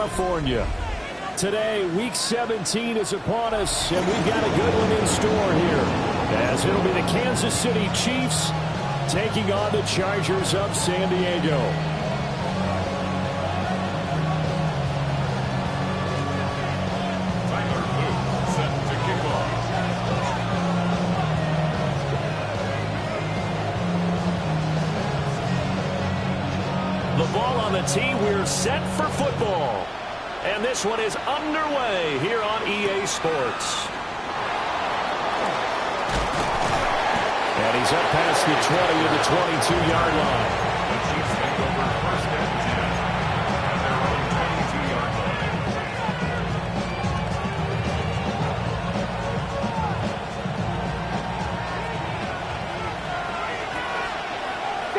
California. Today, Week 17 is upon us, and we've got a good one in store here, as it'll be the Kansas City Chiefs taking on the Chargers of San Diego. The ball on the tee. We're set for football. And this one is underway here on EA Sports. And he's up past the 20 to the 22-yard line. The Chiefs take over first and 10 at their own 22-yard line.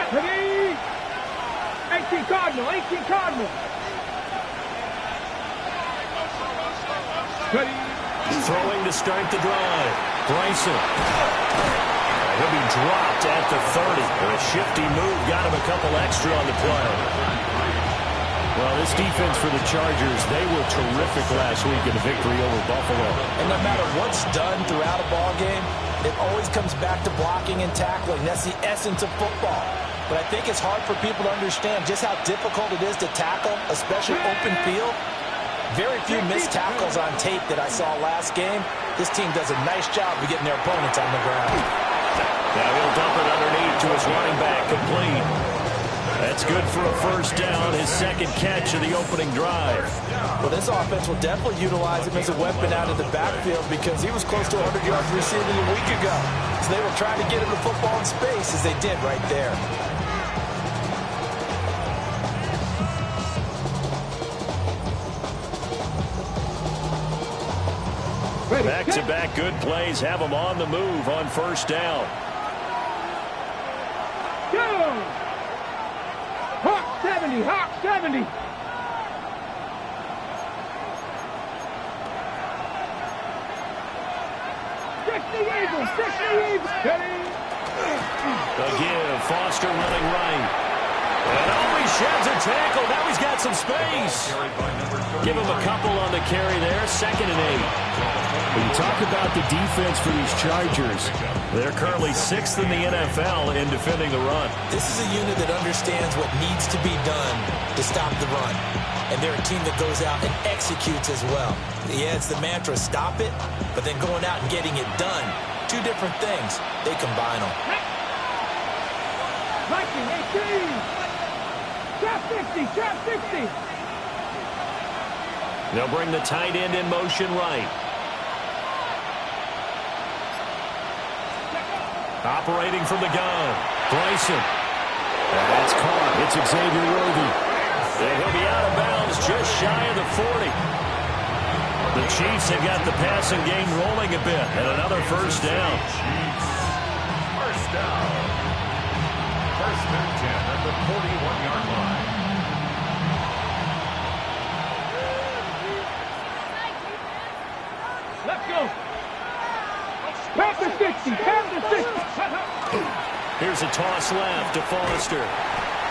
Ready? 18 Cardinal, 18 Cardinal. Ready? Throwing to start the drive. Bryson. He'll be dropped at the 30. A shifty move got him a couple extra on the play. Well, this defense for the Chargers, they were terrific last week in the victory over Buffalo. And no matter what's done throughout a ball game, it always comes back to blocking and tackling. That's the essence of football. But I think it's hard for people to understand just how difficult it is to tackle, especially open field. Very few missed tackles on tape that I saw last game. This team does a nice job of getting their opponents on the ground. Now he'll dump it underneath to his running back, complete. That's good for a first down, his second catch of the opening drive. Well, this offense will definitely utilize him as a weapon out of the backfield because he was close to 100 yards receiving a week ago. So they will try to get him the football in space as they did right there. Back-to-back good plays have him on the move on first down. Go! Hawk 70, Hawk 70. Fix the Eagles, fix the Eagles. Ready? Again, Foster running right. And oh, he sheds a tackle. Now he's got some space. Give him a couple on the carry there. 2nd and 8. When you talk about the defense for these Chargers, they're currently 6th in the NFL in defending the run. This is a unit that understands what needs to be done to stop the run. And they're a team that goes out and executes as well. Yeah, it's the mantra, stop it, but then going out and getting it done. Two different things. They combine them. 19, 18. Trap 50, trap 50. They'll bring the tight end in motion right. Operating from the gun, Bryson. That's caught. It's Xavier Worthy. And he'll be out of bounds just shy of the 40. The Chiefs have got the passing game rolling a bit. And another first down. First down. First and 10 at the 41-yard line. Let's go. Panther 60, Panther 60. Here's a toss left to Foster.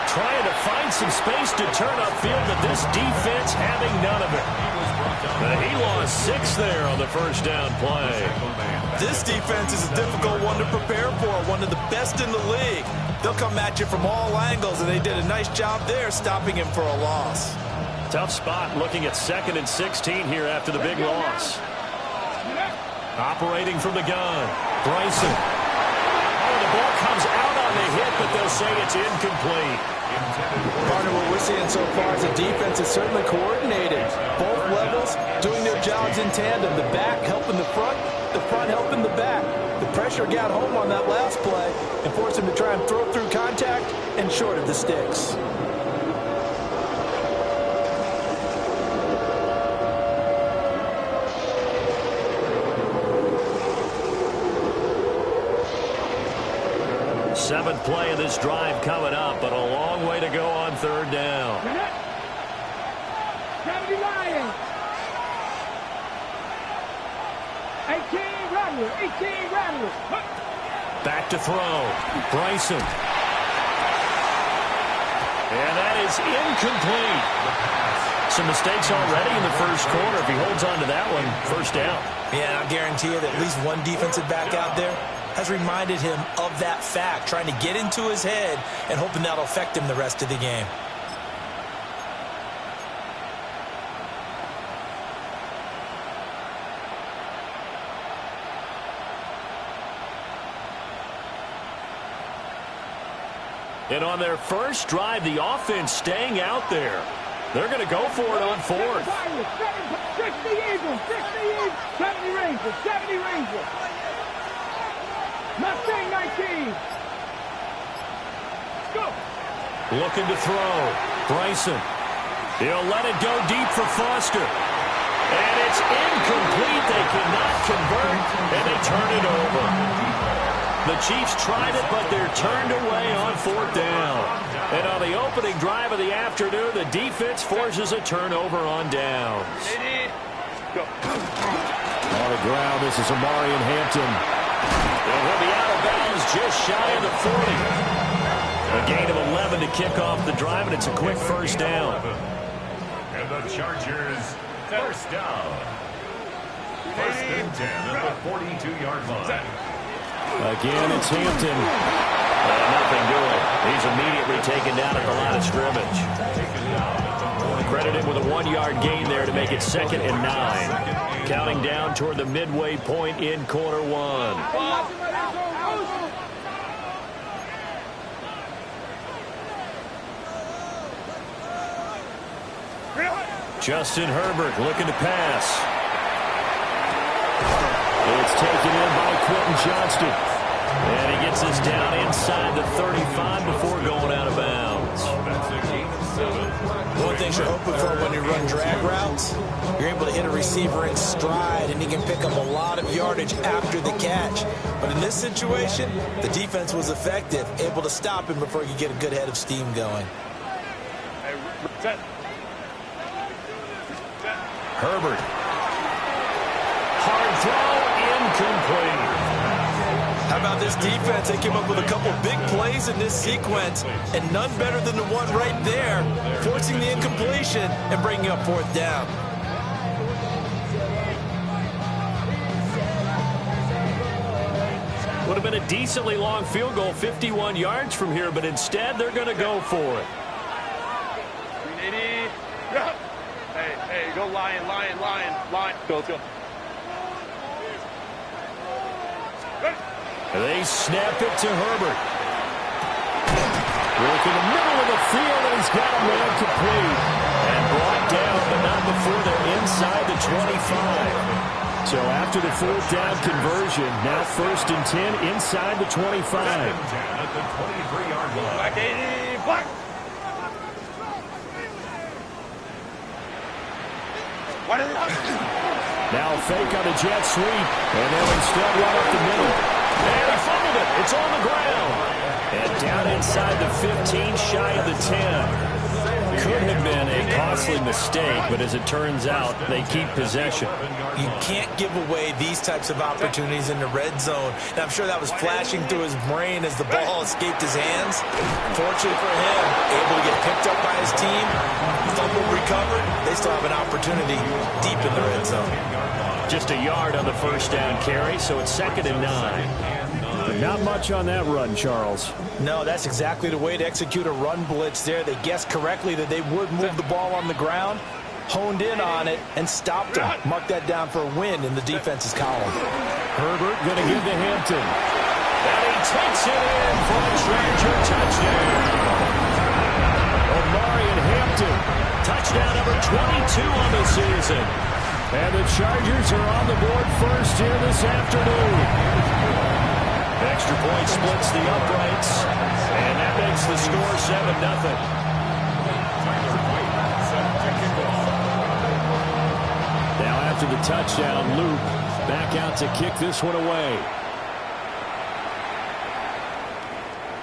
Trying to find some space to turn upfield, but this defense having none of it. But he lost 6 there on the first down play. This defense is a difficult one to prepare for, one of the best in the league. They'll come at you from all angles, and they did a nice job there stopping him for a loss. Tough spot looking at 2nd and 16 here after the big loss. Operating from the gun, Bryson. Oh, the ball comes out on the hit, but they'll say it's incomplete. Partner, what we're seeing so far is the defense is certainly coordinated. Both levels doing their jobs in tandem. The back helping the front helping the back. The pressure got home on that last play and forced him to try and throw through contact and short of the sticks. Seventh play of this drive coming up, but a long way to go on 3rd down. 70 Lions. 18 Rattler, 18 Rattler. Back to throw. Bryson. And that is incomplete. Some mistakes already in the first quarter. If he holds on to that one, first down. Yeah, and I guarantee you that at least one defensive back out there has reminded him of that fact, trying to get into his head and hoping that'll affect him the rest of the game. And on their first drive, the offense staying out there. They're going to go for it on fourth. 60 Eagles, 70 Rangers, 70 Rangers. Mustang 19. Let's go. Looking to throw. Bryson. He'll let it go deep for Foster. And it's incomplete. They cannot convert, and they turn it over. The Chiefs tried it, but they're turned away on fourth down. And on the opening drive of the afternoon, the defense forces a turnover on downs. On the ground, this is Amari in Hampton. And he'll be out of bounds just shy of the 40. A gain of 11 to kick off the drive, and it's a quick first down. And the Chargers, first down. First and 10 at the 42-yard line. Again, it's Hampton. Nothing doing. He's immediately taken down at the line of scrimmage. Credit him with a 1-yard gain there to make it 2nd and 9. Counting down toward the midway point in quarter one. Justin Herbert looking to pass. It's taken in by Quentin Johnston. And he gets us down inside the 35 before going out of bounds. One thing you're hoping for when you run drag routes, you're able to hit a receiver in stride, and he can pick up a lot of yardage after the catch. But in this situation, the defense was effective, able to stop him before he could get a good head of steam going. Herbert. Hard throw, incomplete. How about this defense? They came up with a couple big plays in this sequence, and none better than the one right there, forcing the incompletion and bringing up fourth down. Would have been a decently long field goal, 51 yards from here, but instead they're going to go for it. Hey, go lion. Go. They snap it to Herbert. Work in the middle of the field, and he's got a man complete. And brought down, but not before they're inside the 25. So after the fourth down conversion, now 1st and 10 inside the 25. At the 23-yard line. Black 80, black. Now a fake on the jet sweep, and they'll instead run up the middle. And he fumbled it. It's on the ground. And down inside the 15, shy of the 10. Could have been a costly mistake, but as it turns out, they keep possession. You can't give away these types of opportunities in the red zone. And I'm sure that was flashing through his brain as the ball escaped his hands. Fortunately for him, able to get picked up by his team, fumble recovered. They still have an opportunity deep in the red zone. Just a yard on the first down carry, so it's 2nd and 9. Not much on that run, Charles. No, that's exactly the way to execute a run blitz there. They guessed correctly that they would move the ball on the ground, honed in on it, and stopped him. Mark that down for a win in the defense's column. Herbert going to give to Hampton. And he takes it in for a Charger touchdown. Omari and Hampton. Touchdown number 22 on the season. And the Chargers are on the board first here this afternoon. Extra point splits the uprights, and that makes the score 7-0. Now after the touchdown, Luke back out to kick this one away.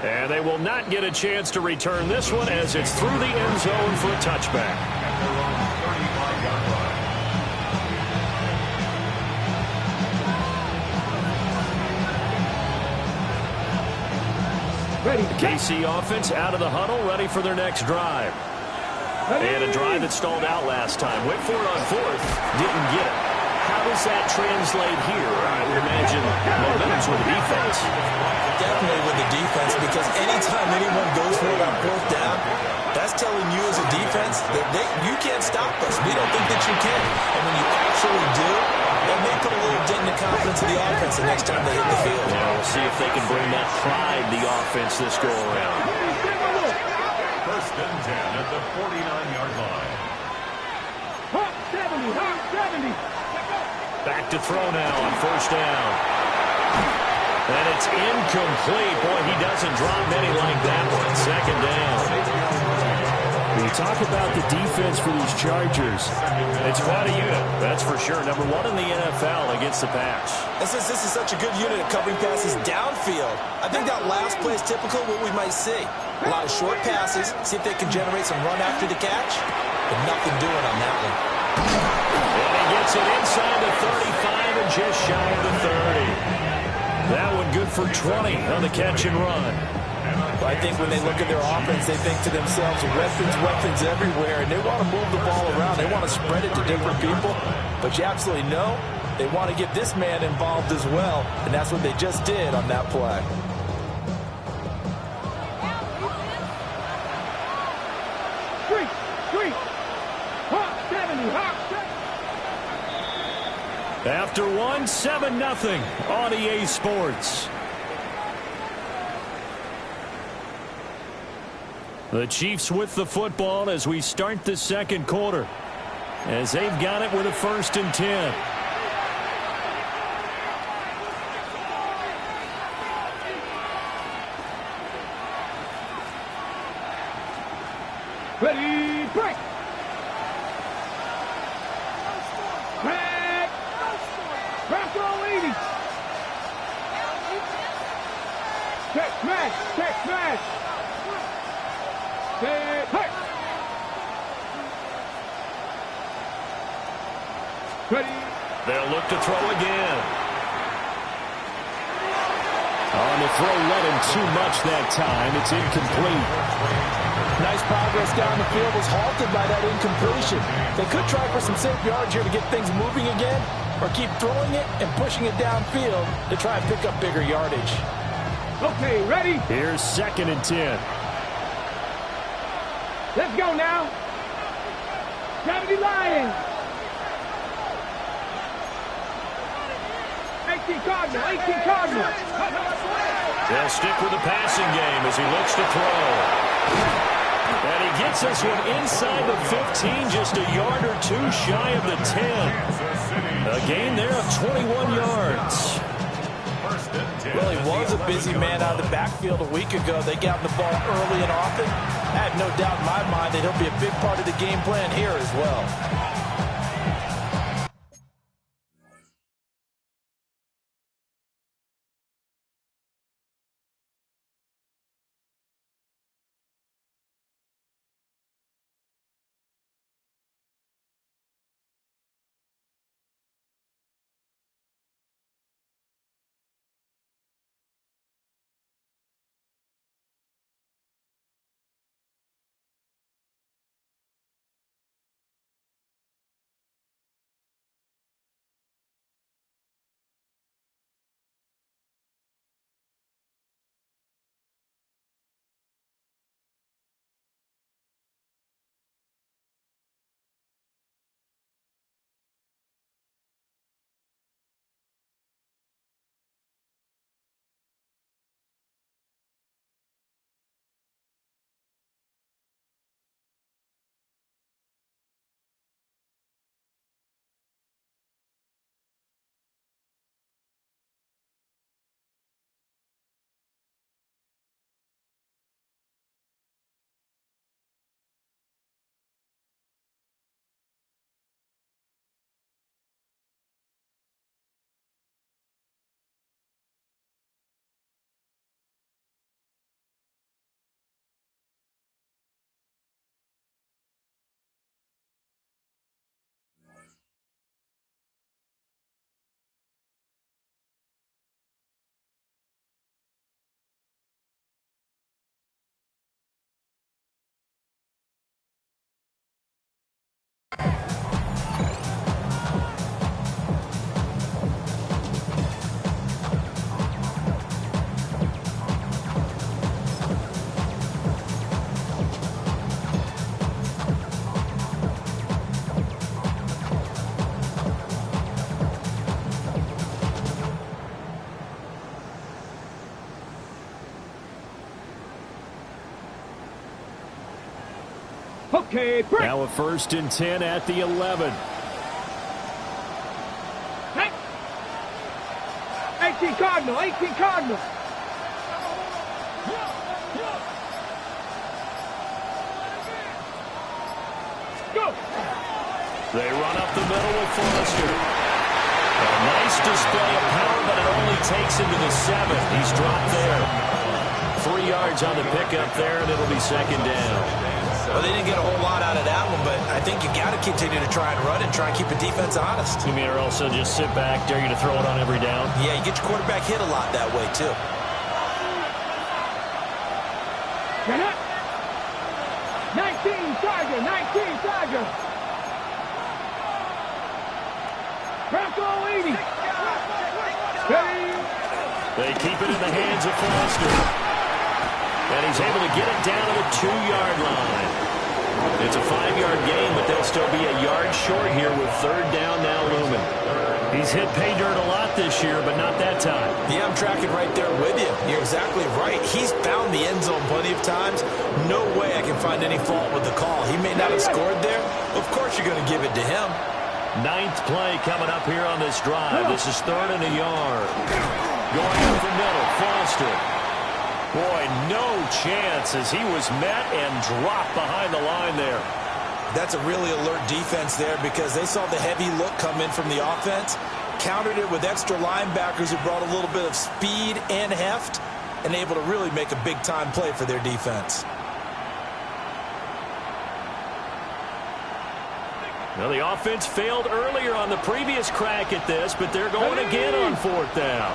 And they will not get a chance to return this one as it's through the end zone for a touchback. Ready. The KC offense out of the huddle, ready for their next drive. And a drive that stalled out last time. Went for it on fourth. Didn't get it. How does that translate here? I would imagine momentum's with the defense. Definitely with the defense, because anytime anyone goes for it on fourth down, that's telling you as a defense that you can't stop us. We don't think that you can. And when you actually do, that may put a little dent in the confidence of the offense the next time they hit the field. Yeah, we'll see if they can bring that pride, the offense, this go-around. First and 10 at the 49-yard line. Hot 70, hot 70. Back to throw now on first down. And it's incomplete. Boy, he doesn't drop many like that one. Second down. When you talk about the defense for these Chargers, it's quite a unit, that's for sure. Number one in the NFL against the pass. And since this is such a good unit at covering passes downfield, I think that last play is typical of what we might see. A lot of short passes, see if they can generate some run after the catch, but nothing doing on that one. And he gets it inside the 35 and just shy of the 30. That one good for 20 on the catch and run. Well, I think when they look at their offense, they think to themselves, weapons everywhere, and they want to move the ball around. They want to spread it to different people, but you absolutely know they want to get this man involved as well, and that's what they just did on that play. Three. Hot 70, hot 70. After one, 7-0 on EA Sports. The Chiefs with the football as we start the second quarter, as they've got it with a 1st and 10. Ready, break. Back. Back on 80. Check smash. Hey. Ready. They'll look to throw again. On the throw, let him too much that time. It's incomplete. Nice progress down the field was halted by that incompletion. They could try for some safe yards here to get things moving again, or keep throwing it and pushing it downfield to try and pick up bigger yardage. Okay, ready? Here's 2nd and 10. Let's go now. 70 Lions. 18 Cardinals. They'll stick with the passing game as he looks to throw. And he gets this one inside the 15, just a yard or two shy of the 10. A gain there of 21 yards. Well, he was a busy man out of the backfield a week ago. They got him the ball early and often. I have no doubt in my mind that he'll be a big part of the game plan here as well. Okay, break. Now a 1st and 10 at the 11. Hey. 18 Cardinal, 18 Cardinal. Go. They run up the middle with Foster. A nice display of power, but it only takes him to the 7. He's dropped there. 3 yards on the pickup there, and it'll be 2nd down. Well, they didn't get a whole lot out of that one, but I think you got to continue to try and run and try and keep the defense honest. You mean, or also just sit back, dare you to throw it on every down? Yeah, you get your quarterback hit a lot that way, too. Get up. 19 Tiger, 19 Tiger. Bronco 80. They keep it in the hands of Foster. And he's able to get it down to the 2-yard line. It's a 5-yard gain, but they'll still be a yard short here with 3rd down now looming. He's hit pay dirt a lot this year, but not that time. Yeah, I'm tracking right there with you. You're exactly right. He's found the end zone plenty of times. No way I can find any fault with the call. He may not have scored there. Of course you're going to give it to him. 9th play coming up here on this drive. This is 3rd and a yard. Going up the middle, Foster. Boy, no chance as he was met and dropped behind the line there. That's a really alert defense there because they saw the heavy look come in from the offense, countered it with extra linebackers who brought a little bit of speed and heft, and able to really make a big-time play for their defense. Well, the offense failed earlier on the previous crack at this, but they're going again on 4th down.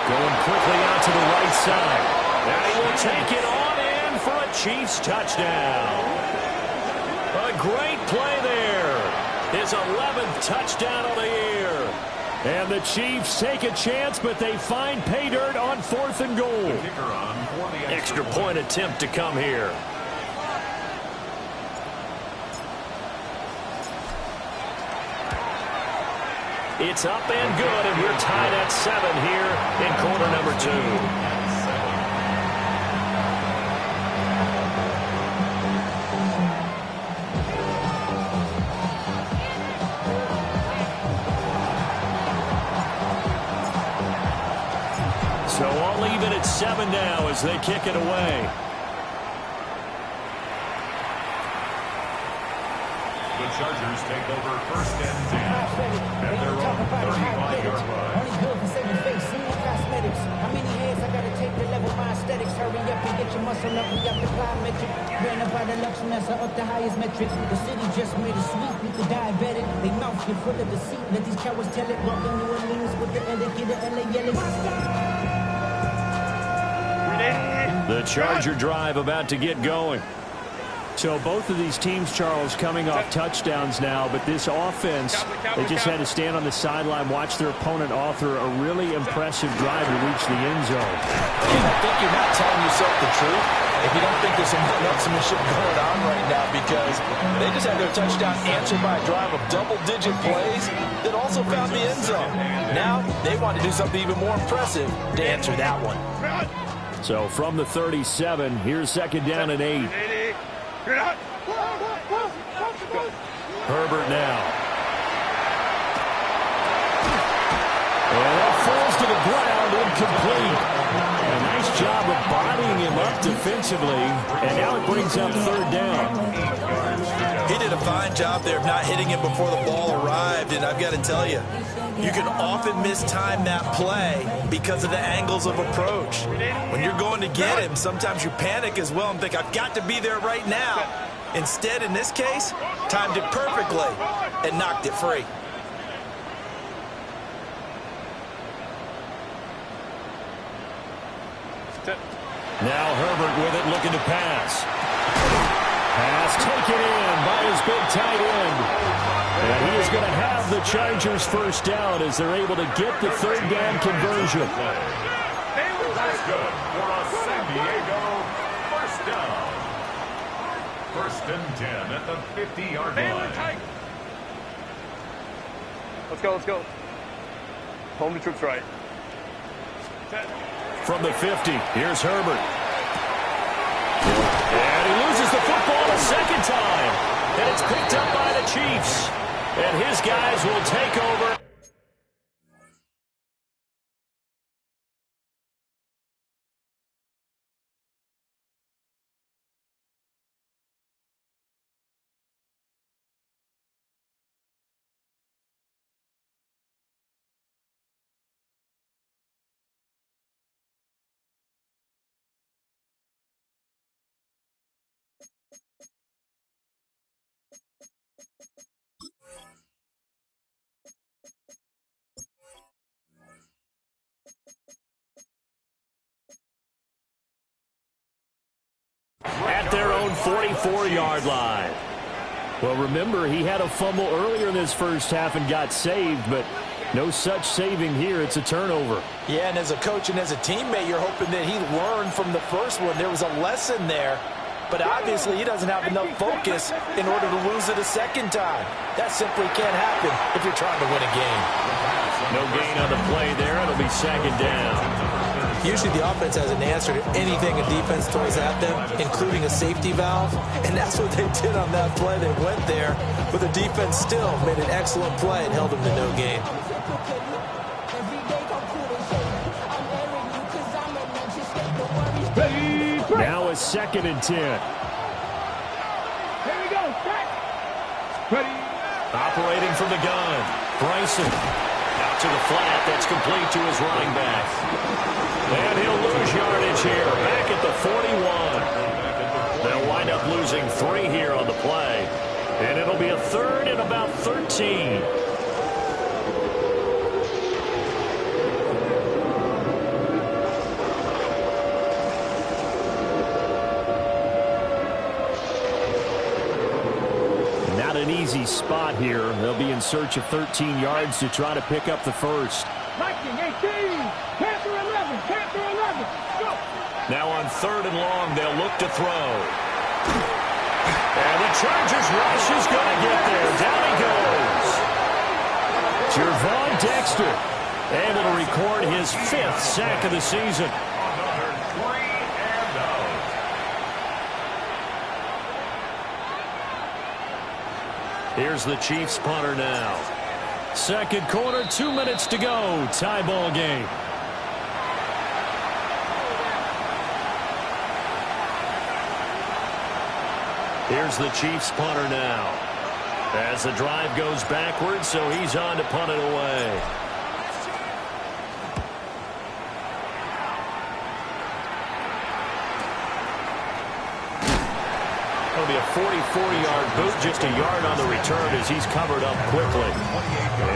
Going quickly out to the right side. And he will take it on in for a Chiefs touchdown. A great play there. His 11th touchdown of the year. And the Chiefs take a chance, but they find pay dirt on 4th and goal. Extra point attempt to come here. It's up and good, and we're tied at 7 here in quarter number 2. So all even at 7 now as they kick it away. The Chargers take over 1st and 10 at their own 35-yard line. Only good for saving face, seeing cosmetics. How many heads I gotta take to level my aesthetics? Hurry up and get your muscle up, we got the plyometric. Ran up by the Lux Mesa, up the highest metric. The city just made a sweep with the diabetic. They mouth get full of deceit, let these cowards tell it. Walking New Orleans with the indicator, LA yelling. The Charger drive about to get going. So both of these teams, Charles, coming off touchdowns now, but this offense, they just had to stand on the sideline, watch their opponent author a really impressive drive to reach the end zone. And I think you're not telling yourself the truth if you don't think there's some marksmanship going on right now, because they just had their touchdown answered by a drive of double-digit plays that also found the end zone. Now they want to do something even more impressive to answer that one. So from the 37, here's 2nd down and 8. Herbert now. And that falls to the ground, incomplete. A nice job of bodying him up defensively, and now it brings up 3rd down. He did a fine job there of not hitting him before the ball arrived, and I've got to tell you, you can often mistime that play because of the angles of approach. When you're going to get him, sometimes you panic as well and think, I've got to be there right now. Instead, in this case, timed it perfectly and knocked it free. Now Herbert with it, looking to pass. Pass taken in by his big tight end. And he is going to have the Chargers 1st down as they're able to get the 3rd down conversion. That's good for a San Diego 1st down. 1st and 10 at the 50-yard line. Let's go, let's go. Home the troops right. From the 50, here's Herbert. And he loses the football a second time. And it's picked up by the Chiefs. And his guys will take over. At their own 44-yard line. Well, remember, he had a fumble earlier in this first half and got saved, but no such saving here. It's a turnover. Yeah, and as a coach and as a teammate, you're hoping that he learned from the first one. There was a lesson there, but obviously he doesn't have enough focus in order to lose it a second time. That simply can't happen if you're trying to win a game. No gain on the play there. It'll be second down. Usually the offense has an answer to anything a defense throws at them, including a safety valve, and that's what they did on that play. They went there, but the defense still made an excellent play and held them to no gain. Now a 2nd and 10. Here we go. Set. Ready. Operating from the gun. Bryson. Out to the flat. That's complete to his running back. And he'll lose yardage here. Back at the 41. They'll wind up losing 3 here on the play. And it'll be a 3rd and about 13. Not an easy spot here. They'll be in search of 13 yards to try to pick up the first. 19, 18, Panther 11, Panther 11, go! Now on 3rd and long, they'll look to throw. And the Chargers rush is going to get there. Down he goes. Gervon Dexter able to record his 5th sack of the season. Another 3 and out. Here's the Chiefs punter now. 2nd quarter, 2 minutes to go. Tie ball game. Here's the Chiefs punter now. As the drive goes backwards, so he's on to punt it away. It'll be a 44-yard boot, just a yard on the return as he's covered up quickly.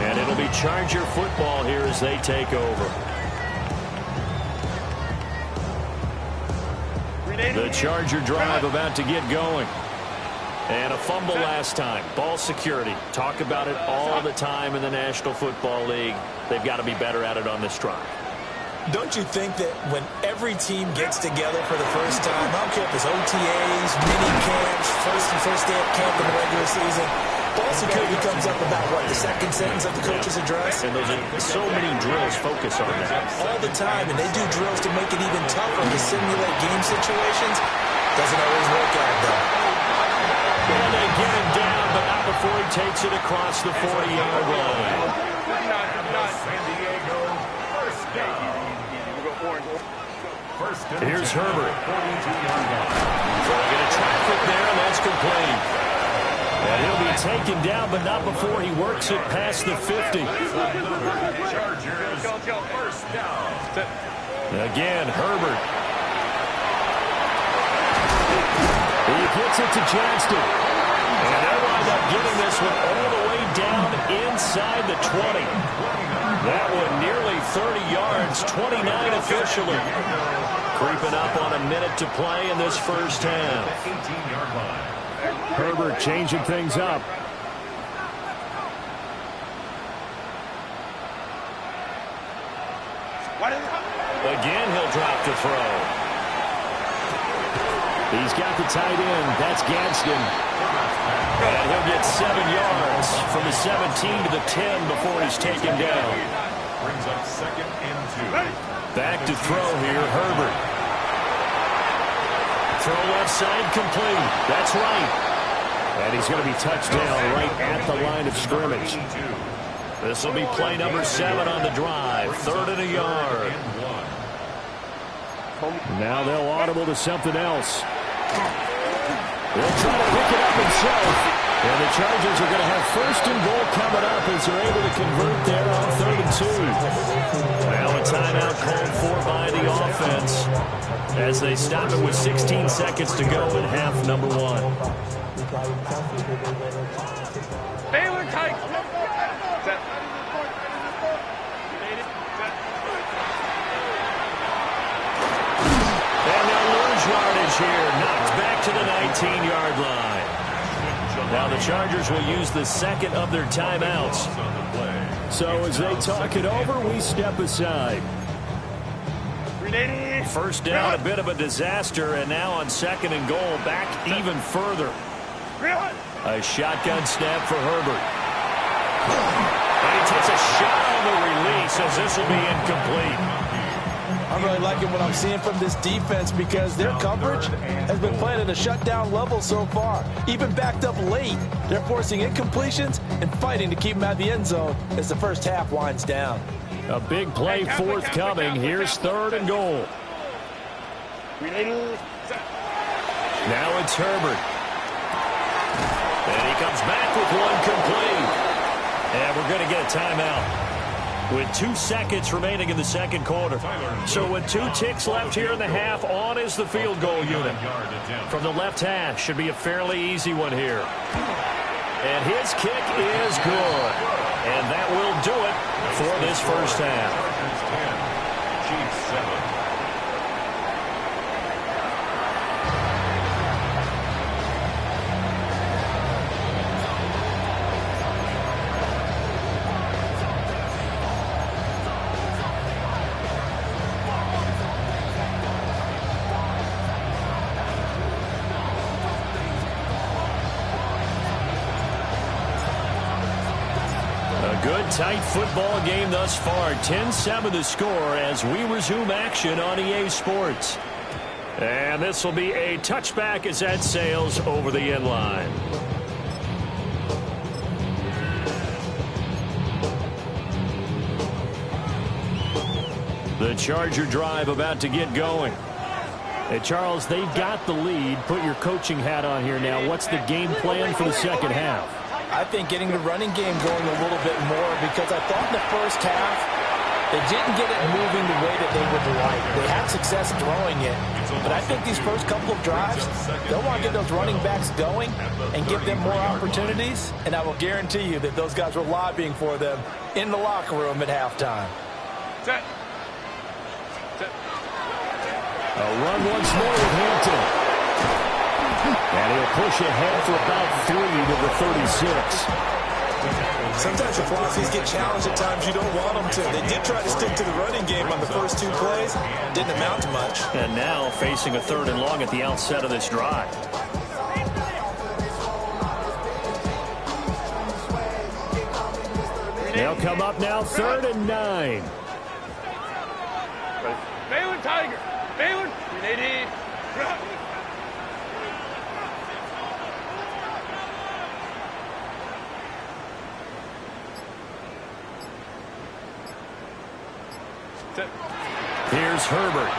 And it'll be Charger football here as they take over. The Charger drive about to get going. And a fumble last time. Ball security. Talk about it all the time in the National Football League. They've got to be better at it on this drive. Don't you think that when every team gets together for the first time, I don't care if it's OTAs, mini camps, first day of camp in the regular season, ball security comes up about, what, the 2nd sentence of the coach's address? And those are so many drills focus on that. All the time, and they do drills to make it even tougher to simulate game situations. Doesn't always work out, though. And they get him down, but not before he takes it across the 40-yard line. San Diego, first down. Here's Herbert. 42-yard line. Throwing into traffic there, and that's complete. And he'll be taken down, but not before he works it past the 50. Chargers, first down. Again, Herbert. He gets it to Johnston. And they'll wind up getting this one all the way down inside the 20. That one nearly 30 yards, 29 officially. Creeping up on a minute to play in this first half. 18-yard line. Herbert changing things up. Again, he'll drop to throw. He's got the tight end. That's Gadsden. And he'll get 7 yards from the 17 to the 10 before he's taken down. Brings up 2nd and 2. Back to throw here, Herbert. throw left side complete. That's right. And he's going to be touched down right at the line of scrimmage. This will be play number 7 on the drive. 3rd and a yard. Now they'll audible to something else. They'll try to pick it up himself. And the Chargers are going to have 1st and goal coming up as they're able to convert there on 3rd and 2. Now a timeout called for by the offense as they stop it with 16 seconds to go in half number 1. Baylor tight. And they'll lose yardage here. Knocked back to the 19-yard line. Now the Chargers will use the 2nd of their timeouts. So as they talk it over, we step aside. 1st down, a bit of a disaster, and now on 2nd and goal, back even further. A shotgun snap for Herbert. And he takes a shot on the release as this will be incomplete. I'm really liking what I'm seeing from this defense because their coverage has been playing at a shutdown level so far. Even backed up late, they're forcing incompletions and fighting to keep them out of the end zone as the first half winds down. A big play forthcoming. Here's 3rd and goal. Now it's Herbert. And he comes back with one complete. And we're going to get a timeout with 2 seconds remaining in the 2nd quarter. So with 2 ticks left here in the half, on is the field goal unit. From the left hash, should be a fairly easy one here. And his kick is good. And that will do it for this first half. Chiefs 7. Good tight football game thus far. 10-7 the score as we resume action on EA Sports. And this will be a touchback as that sails over the end line. The Charger drive about to get going. Hey, Charles, they've got the lead. Put your coaching hat on here now. What's the game plan for the second half? I think getting the running game going a little bit more because I thought in the first half they didn't get it moving the way that they would like. They had success throwing it, but I think these first couple of drives, they'll want to get those running backs going and give them more opportunities, and I will guarantee you that those guys were lobbying for them in the locker room at halftime. A run once more with Hampton. And he'll push ahead for about 3 to the 36. Sometimes your philosophies get challenged at times you don't want them to. They did try to stick to the running game on the first 2 plays. Didn't amount to much. And now facing a 3rd and long at the outset of this drive. They'll come up now 3rd and 9. Baylor Tiger. Baylor. Here's Herbert.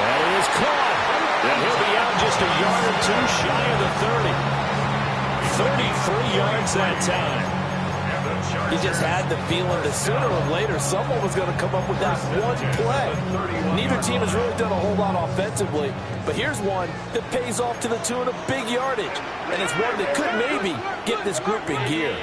That is caught. And he'll be out just a yard or 2 shy of the 30. 33 yards that time. You just had the feeling that sooner or later someone was going to come up with that one play. Neither team has really done a whole lot offensively, but here's one that pays off to the tune of big yardage, and it's one that could maybe get this group in gear.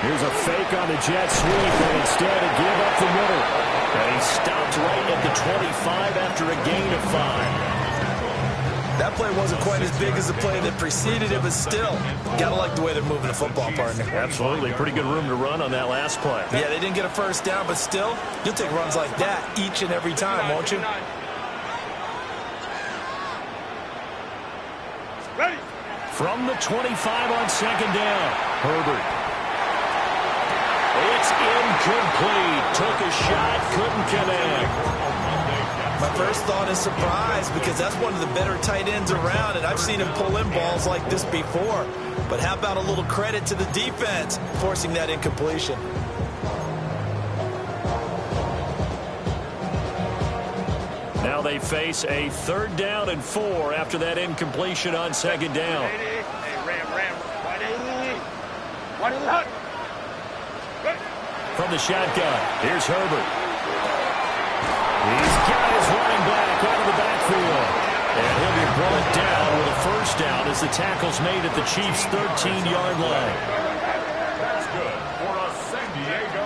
Here's a fake on the jet sweep, and instead a give up the middle. And he stopped right at the 25 after a gain of 5. That play wasn't quite as big as the play that preceded it, but still, gotta like the way they're moving the football, partner. Absolutely. Pretty good room to run on that last play. Yeah, they didn't get a first down, but still, you'll take runs like that each and every time, won't you? Ready. From the 25 on 2nd down, Herbert. It's incomplete. Took a shot, couldn't connect. My first thought is surprise because that's one of the better tight ends around, and I've seen him pull in balls like this before. But how about a little credit to the defense forcing that incompletion? Now they face a 3rd down and 4 after that incompletion on 2nd down. From the shotgun, here's Herbert. He's got his running back out of the backfield. And he'll be brought down with a 1st down as the tackle's made at the Chiefs' 13-yard line. That's good for a San Diego.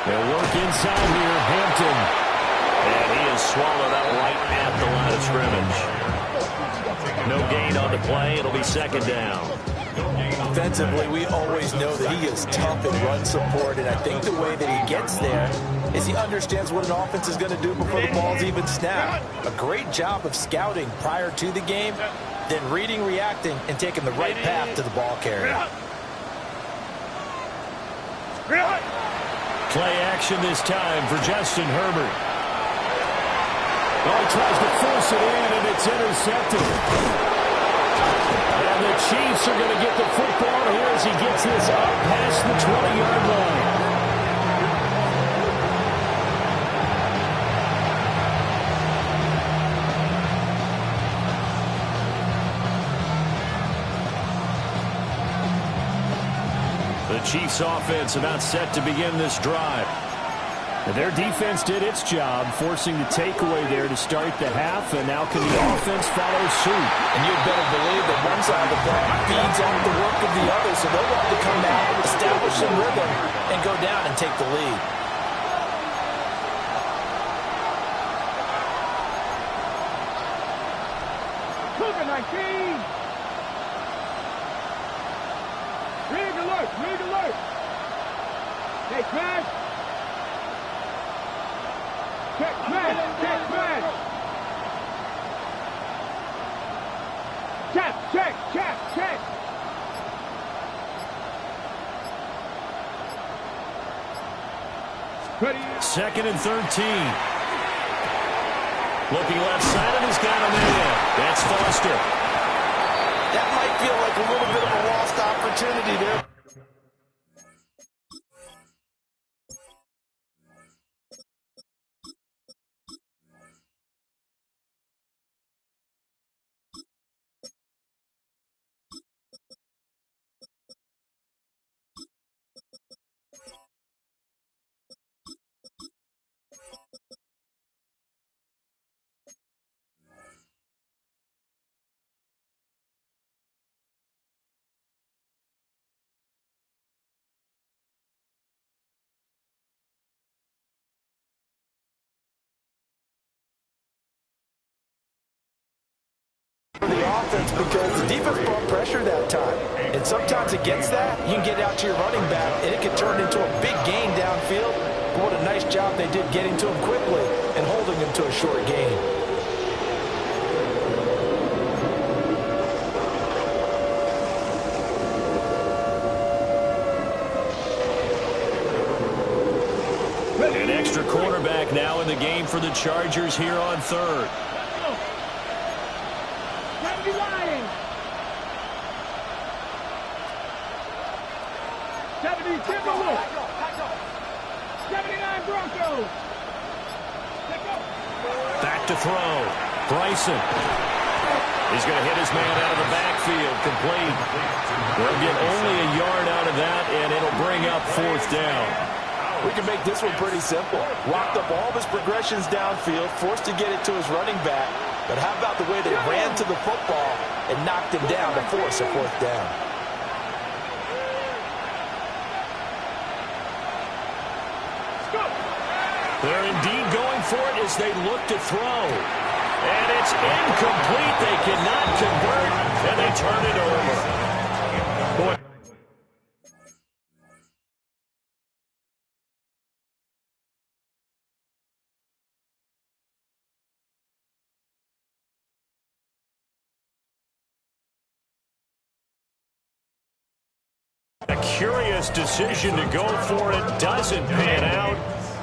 They'll work inside here, Hampton. And he is swallowed up right at the line of scrimmage. No gain on the play. It'll be 2nd down. Defensively, we always know that he is tough in run support, and I think the way that he gets there is he understands what an offense is going to do before the ball's even snapped. A great job of scouting prior to the game, then reading, reacting, and taking the right path to the ball carrier. Play action this time for Justin Herbert. Oh, he tries to force it in, and it's intercepted. And the Chiefs are going to get the football here as he gets this up past the 20-yard line. The Chiefs' offense about set to begin this drive. Their defense did its job, forcing the takeaway there to start the half, and now can the offense follow suit? And you'd better believe that one side of the ball feeds off the work of the other, so they'll want to come out, establish some rhythm, and go down and take the lead. Cougar 19. Rig alert, rig alert. Hey, Trash. Check man, check man. Check. Ready. 2nd and 13. Looking left side, and he's got a man. That's Foster. That might feel like a little bit of a lost opportunity there. The offense because the defense brought pressure that time. And sometimes against that, you can get out to your running back, and it can turn into a big gain downfield. But what a nice job they did getting to him quickly and holding him to a short gain. An extra quarterback now in the game for the Chargers here on 3rd. Lions. 70 Timberwolves. 79 Broncos. Back to throw. Bryson. He's going to hit his man out of the backfield. Complete. They'll get only a yard out of that, and it'll bring up 4th down. We can make this one pretty simple. Walked up all of his progressions downfield, forced to get it to his running back. But how about the way they ran to the football and knocked him down to force a 4th down? They're indeed going for it as they look to throw. And it's incomplete. They cannot convert, and they turn it over. Boy. A curious decision to go for it doesn't pan out.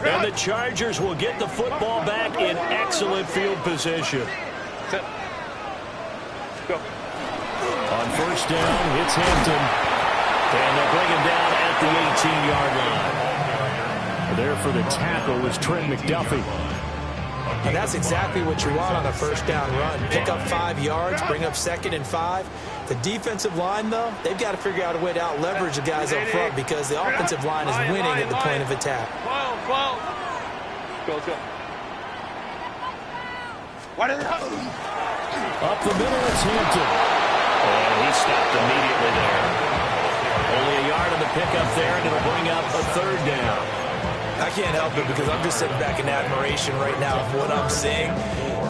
And the Chargers will get the football back in excellent field position. Set. Go. On first down, it's Hampton. And they'll bring him down at the 18-yard line. There for the tackle was Trent McDuffie. And that's exactly what you want on a first down run. Pick up 5 yards, bring up 2nd and 5. The defensive line, though, they've got to figure out a way to out-leverage the guys up front because the offensive line is winning at the point of attack. 12. Go, let's go. What is it? Up the middle, it's Hampton. And he stopped immediately there. Only a yard on the pickup there, and it'll bring up a 3rd down. I can't help it because I'm just sitting back in admiration right now of what I'm seeing.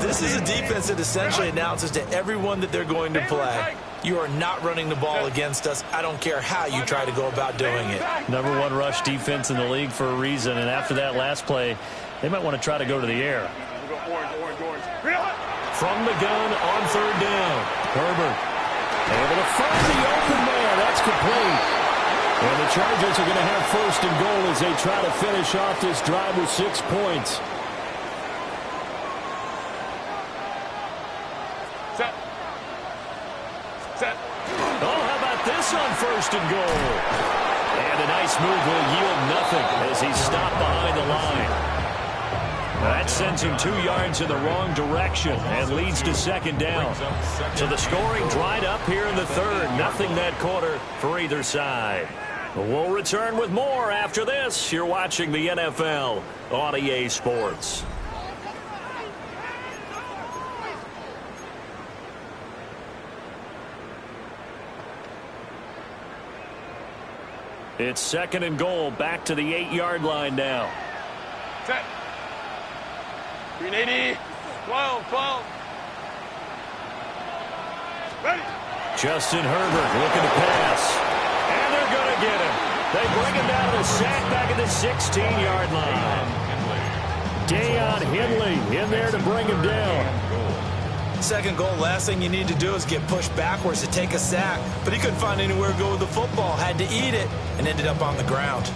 This is a defense that essentially announces to everyone that they're going to play, you are not running the ball against us. I don't care how you try to go about doing it. #1 rush defense in the league for a reason, and after that last play, they might want to try to go to the air. Orange. From the gun on 3rd down, Herbert able to find the open man. That's complete. And the Chargers are going to have 1st and goal as they try to finish off this drive with 6 points. Set. Oh, how about this on 1st and goal? And a nice move will yield nothing as he's stopped behind the line. That sends him 2 yards in the wrong direction and leads to 2nd down. So the scoring dried up here in the 3rd. Nothing that quarter for either side. We'll return with more after this. You're watching the NFL on EA Sports. It's 2nd and goal, back to the 8-yard line now. Set. 380. 12. Ready. Justin Herbert looking to pass. And they're going to get him. They bring him down to the sack back at the 16-yard line. Deion Henley in there to bring him down. 2nd goal, last thing you need to do is get pushed backwards to take a sack. But he couldn't find anywhere to go with the football. Had to eat it and ended up on the ground.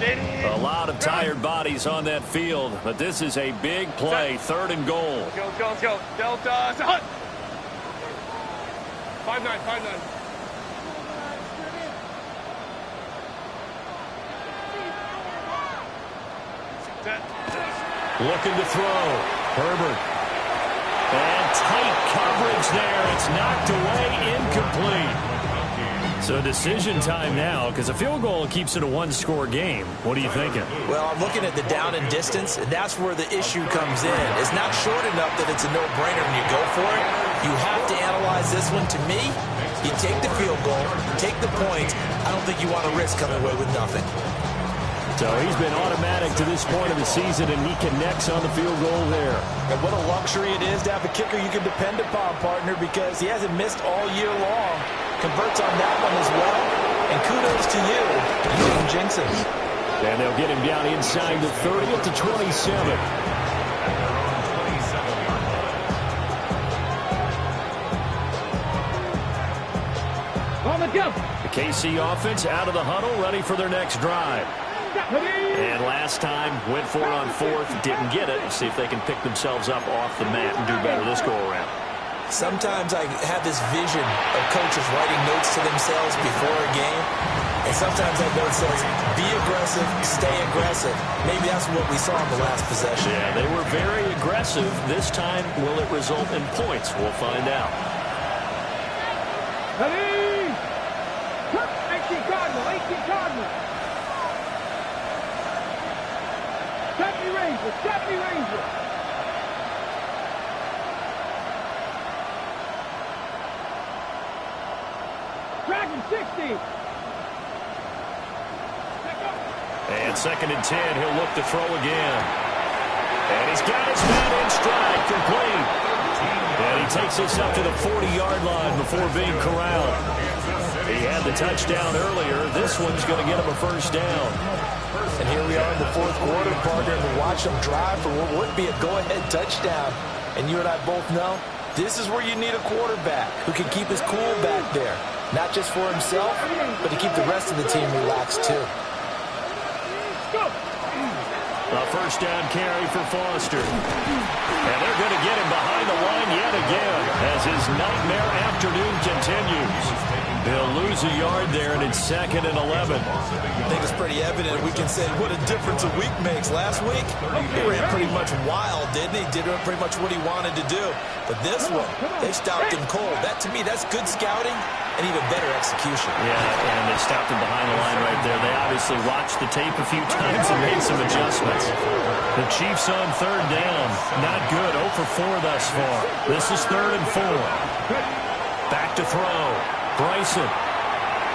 A lot of tired bodies on that field, but this is a big play. 3rd and goal. Let's go. Delta. Set. 5-9. Looking to throw. Herbert. And tight coverage there. It's knocked away, incomplete. So decision time now, because a field goal keeps it a 1-score game. What are you thinking? Well, I'm looking at the down and distance, and that's where the issue comes in. It's not short enough that it's a no-brainer when you go for it. You have to analyze this one. To me, you take the field goal, take the points. I don't think you want to risk coming away with nothing. So he's been automatic to this point of the season, and he connects on the field goal there. And what a luxury it is to have a kicker you can depend upon, partner, because he hasn't missed all year long. Converts on that one as well. And kudos to you. You didn't jinx it. And they'll get him down inside the 30 at the 27. On the jump. The KC offense out of the huddle, ready for their next drive. And last time, went for it on 4th, didn't get it. See if they can pick themselves up off the mat and do better this go-around. Sometimes I have this vision of coaches writing notes to themselves before a game. And sometimes that note says, be aggressive, stay aggressive. Maybe that's what we saw in the last possession. Yeah, they were very aggressive. This time, will it result in points? We'll find out. Ready. 18 Cardinal. Deputy Ranger. Dragon 60. And 2nd and 10, he'll look to throw again. And he's got his man in stride, complete. And he takes us up to the 40-yard line before being corralled. He had the touchdown earlier. This one's going to get him a 1st down. And here we are in the fourth quarter, partner, and we're watching them drive for what would be a go-ahead touchdown. And you and I both know this is where you need a quarterback who can keep his cool back there. Not just for himself, but to keep the rest of the team relaxed too. A first down carry for Foster. And they're going to get him behind the line yet again as his nightmare afternoon continues. They'll lose a yard there, and it's 2nd and 11. I think it's pretty evident we can say what a difference a week makes. Last week, he ran pretty much wild, didn't he? Did pretty much what he wanted to do. But this one, they stopped him cold. That, to me, that's good scouting and even better execution. Yeah, and they stopped him behind the line right there. They obviously watched the tape a few times and made some adjustments. The Chiefs on third down. Not good. 0 for 4 thus far. This is 3rd and 4. Back to throw. Bryson.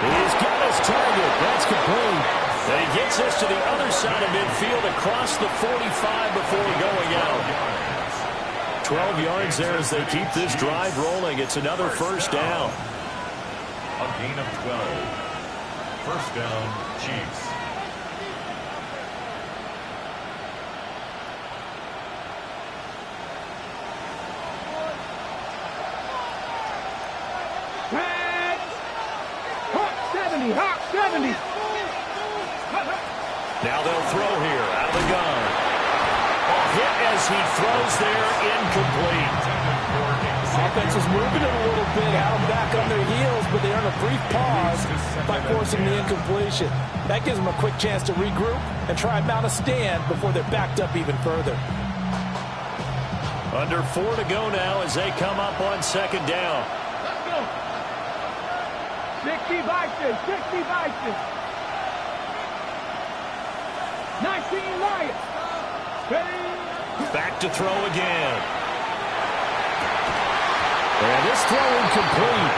He's got his target. That's complete. And he gets us to the other side of midfield across the 45 before going out. 12 yards there as they keep this drive rolling. It's another first down. A gain of 12. First down, Chiefs. Hawk 70. Now they'll throw here out of the gun. A hit as he throws there, incomplete. Offense is moving it a little bit, out back on their heels, but they earn a brief pause by forcing the incompletion. That gives them a quick chance to regroup and try and mount a stand before they're backed up even further. Under 4 to go now as they come up on 2nd down. 60 Vikings, 60 Vikings. 19 Lions. Back to throw again. And this throw incomplete.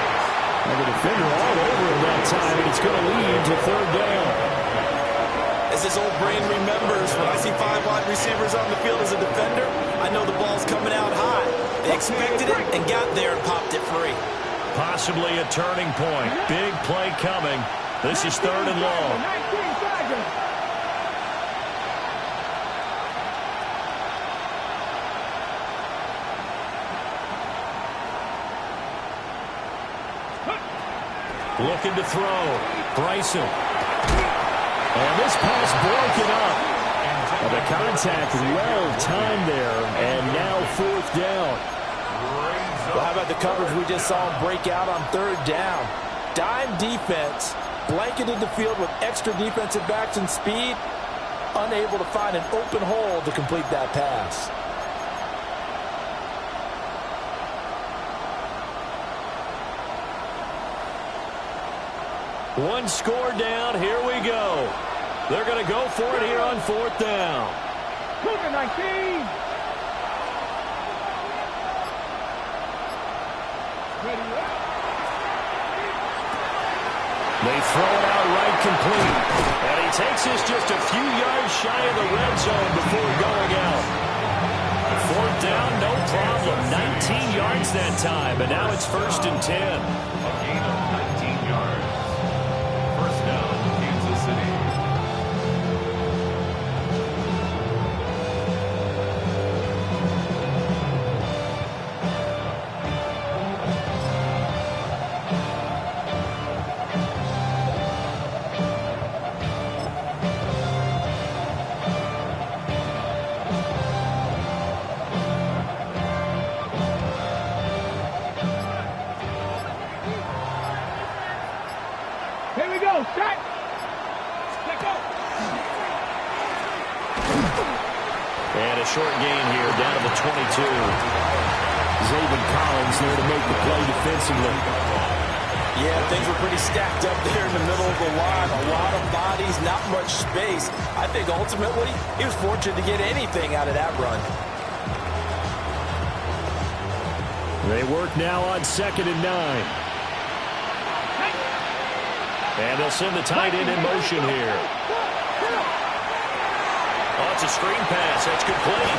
And the defender all over him that time, and it's going to lead to 3rd down. As his old brain remembers, when I see 5 wide receivers on the field as a defender, I know the ball's coming out high. They expected it and got there and popped it free. Possibly a turning point. Big play coming. This is 3rd and long. Looking to throw. Bryson. And this pass broken up. And the contact well timed there. And now 4th down. Well, how about the coverage we just saw him break out on 3rd down? Dime defense, blanketed the field with extra defensive backs and speed, unable to find an open hole to complete that pass. One score down. Here we go. They're going to go for it here on 4th down. Cougar 19. They throw it out right complete. And he takes this just a few yards shy of the red zone before going out. 4th down, no problem. 19 yards that time, and now it's 1st and 10. A gain of 19 yards. First down, Kansas City. Here we go. Set. Let go. And a short gain here down to the 22. Zaven Collins there to make the play defensively. Yeah, things were pretty stacked up there in the middle of the line. A lot of bodies, not much space. I think ultimately he was fortunate to get anything out of that run. They work now on 2nd and 9. And they'll send the tight end in motion here. Oh, it's a screen pass. That's complete.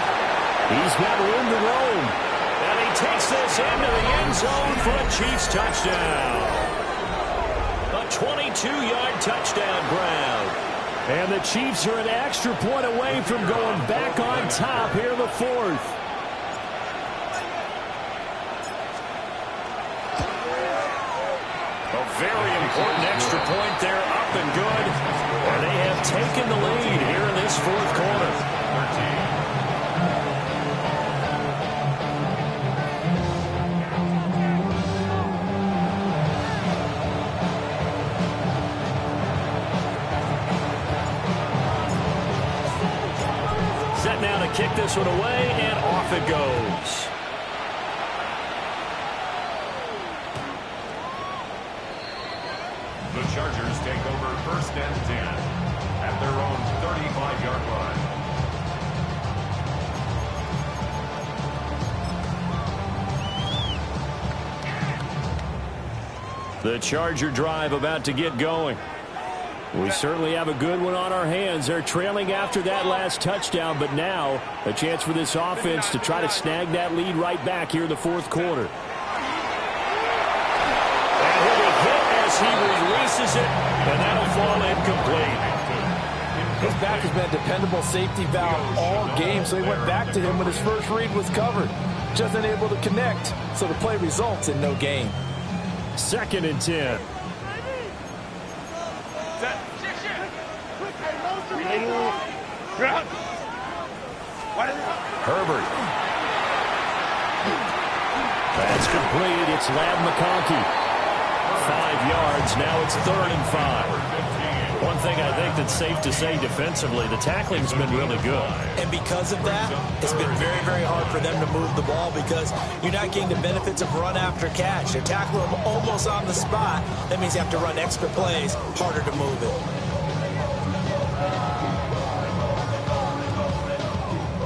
He's got room to roam. And he takes this into the end zone for a Chiefs touchdown. A 22-yard touchdown grab. And the Chiefs are an extra point away from going back on top here in the fourth. A very important extra point there, up and good. And they have taken the lead here in this fourth quarter. Set now to kick this one away, and off it goes. The Chargers take over 1st and 10 at their own 35-yard line. The Charger drive about to get going. We certainly have a good one on our hands. They're trailing after that last touchdown, but now a chance for this offense to try to snag that lead right back here in the fourth quarter. And he'll be hit as he releases it, and that'll fall incomplete. His back has been a dependable safety valve all game, so he went back to him when his first read was covered. Just unable to connect, so the play results in no gain. 2nd and 10. Herbert. That's complete. It's Ladd McConkey. 5 yards. Now it's 3rd and 5. One thing I think that's safe to say defensively, the tackling's been really good. And because of that, it's been very, very hard for them to move the ball because you're not getting the benefits of run after catch. They tackle them almost on the spot. That means you have to run extra plays, harder to move it.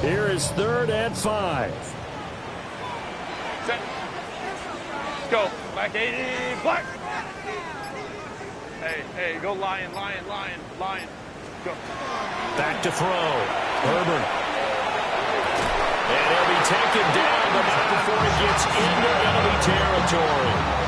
Here is 3rd and 5. Set. Go. Back 80. Black. Hey, go Lion. Go. Back to throw. Herbert. And he'll be taken down, but not before he gets into enemy territory.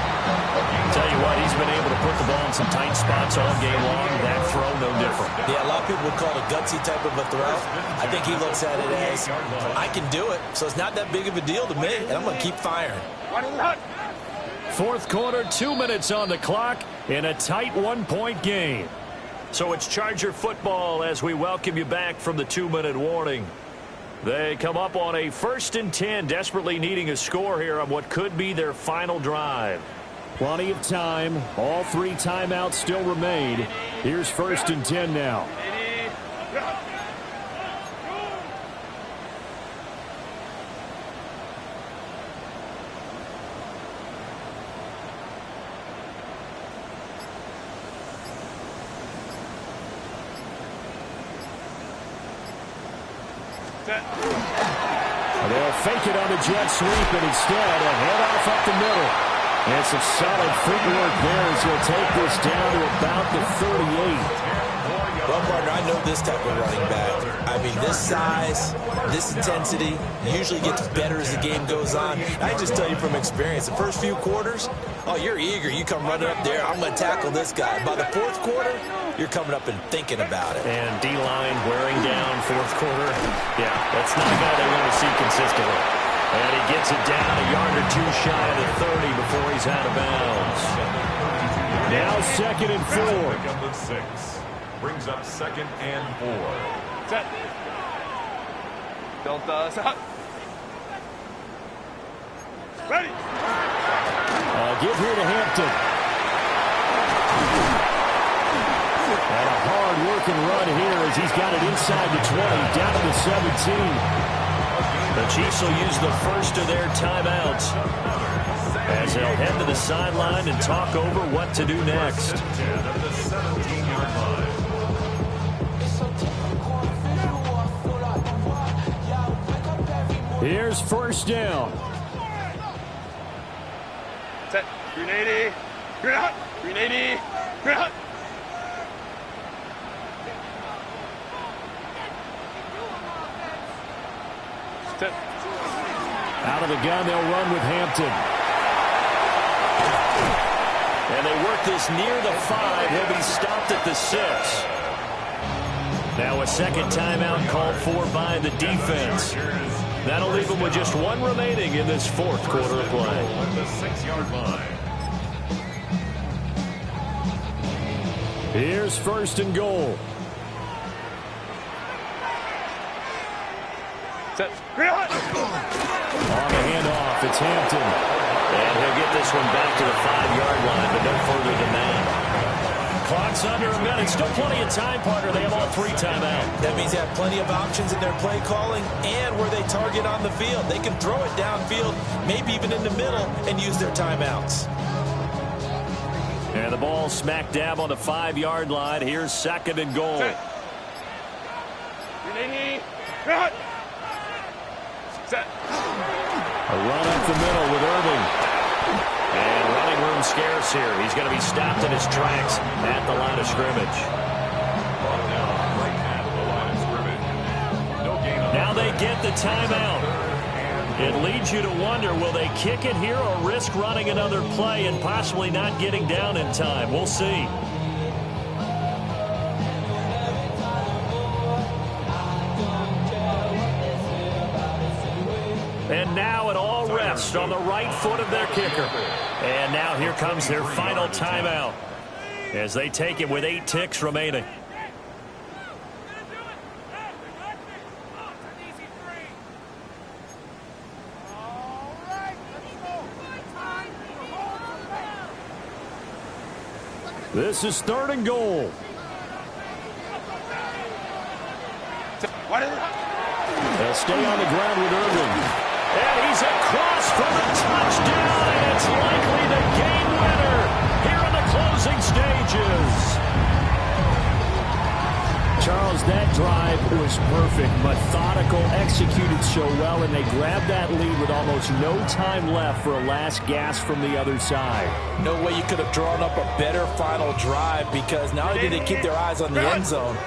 Tell you what, he's been able to put the ball in some tight spots all game long. That throw, no different. Yeah, a lot of people would call it a gutsy type of a throw. I think he looks at it as, I can do it, so it's not that big of a deal to me, and I'm going to keep firing. Fourth quarter, 2 minutes on the clock in a tight 1-point game. So it's Charger football as we welcome you back from the 2-minute warning. They come up on a 1st and 10, desperately needing a score here on what could be their final drive. Plenty of time. All 3 timeouts still remain. Here's 1st and 10 now. They'll fake it on the jet sweep, and instead a handoff up the middle. And some solid footwork there as he'll take this down to about the 38. Well, partner, I know this type of running back. I mean, this size, this intensity usually gets better as the game goes on. I just tell you from experience, the first few quarters, oh, you're eager. You come running up there, I'm going to tackle this guy. By the fourth quarter, you're coming up and thinking about it. And D-line wearing down fourth quarter. Yeah, that's not a guy they want to see consistently. And he gets it down a yard or 2 shy of the 30 before he's out of bounds. Now 2nd and 4. Pick up the 6. Brings up 2nd and 4. Set. Delta. Set. Ready. Give here to Hampton. And a hard-working run here as he's got it inside the 20, down to the 17. The Chiefs will use the first of their timeouts as they'll head to the sideline and talk over what to do next. Here's 1st down. Set. Green 80. Green out. Green 80. Green out. Out of the gun, they'll run with Hampton. And they work this near the 5. He'll be stopped at the 6. Now a second timeout called for by the defense. That'll leave them with just one remaining in this fourth quarter of play. At the 6-yard line. Here's first and goal. Set. On the handoff, it's Hampton. And he'll get this one back to the 5-yard line, but no further than that. Clock's under a minute. Still plenty of time, partner. They have all 3 timeouts. That means they have plenty of options in their play calling and where they target on the field. They can throw it downfield, maybe even in the middle, and use their timeouts. And the ball smack dab on the 5-yard line. Here's second and goal. Set. Set. A run up the middle with Irving. And running room scarce here. He's going to be stopped in his tracks at the line of scrimmage. Now they get the timeout. It leads you to wonder, will they kick it here or risk running another play and possibly not getting down in time? We'll see. And now it all rests on the right foot of their kicker. And now here comes their final timeout as they take it with 8 ticks remaining. This is third and goal. They'll stay on the ground with Irving. And he's across for the touchdown, and it's likely the game winner here in the closing stages. Charles, that drive was perfect, methodical, executed so well, and they grabbed that lead with almost no time left for a last gasp from the other side. No way you could have drawn up a better final drive, because not only did they keep their eyes on the end zone,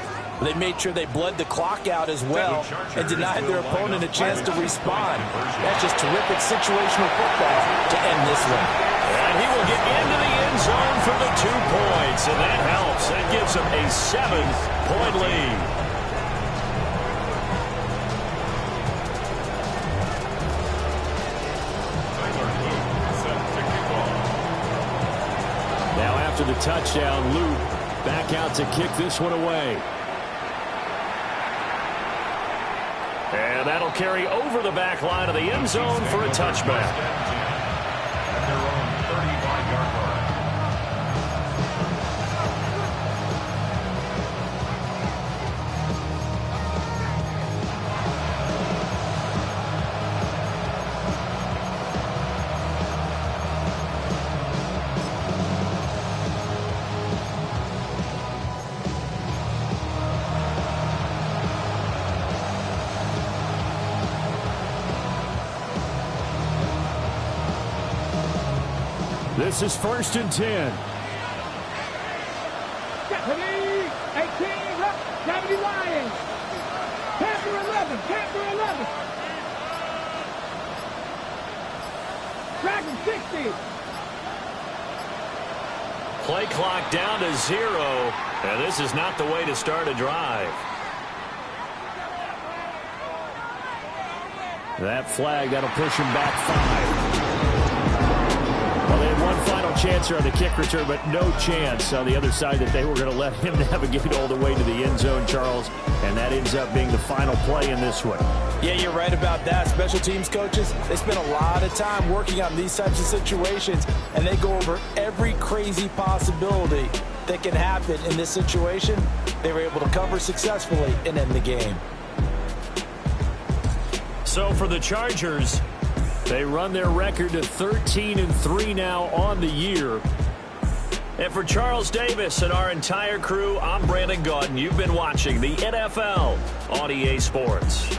they made sure they bled the clock out as well and denied their opponent a chance to respond. That's just terrific situational football to end this one. And he will get into the end zone for the 2 points, and that helps. That gives him a 7-point lead. Now after the touchdown, Luke back out to kick this one away. And that'll carry over the back line of the end zone for a touchback. At their own 35-yard line. This is first and 10. Deputy 18, Deputy Lions. Panther 11, Panther 11. Dragon 60. Play clock down to 0, and this is not the way to start a drive. That flag, that'll push him back 5. Well, they had one final chance here on the kick return, but no chance on the other side that they were going to let him navigate all the way to the end zone, Charles. And that ends up being the final play in this one. Yeah, you're right about that. Special teams coaches, they spend a lot of time working on these types of situations, and they go over every crazy possibility that can happen in this situation. They were able to cover successfully and end the game. So for the Chargers, they run their record to 13-3 now on the year. And for Charles Davis and our entire crew, I'm Brandon Gaudin. You've been watching the NFL on EA Sports.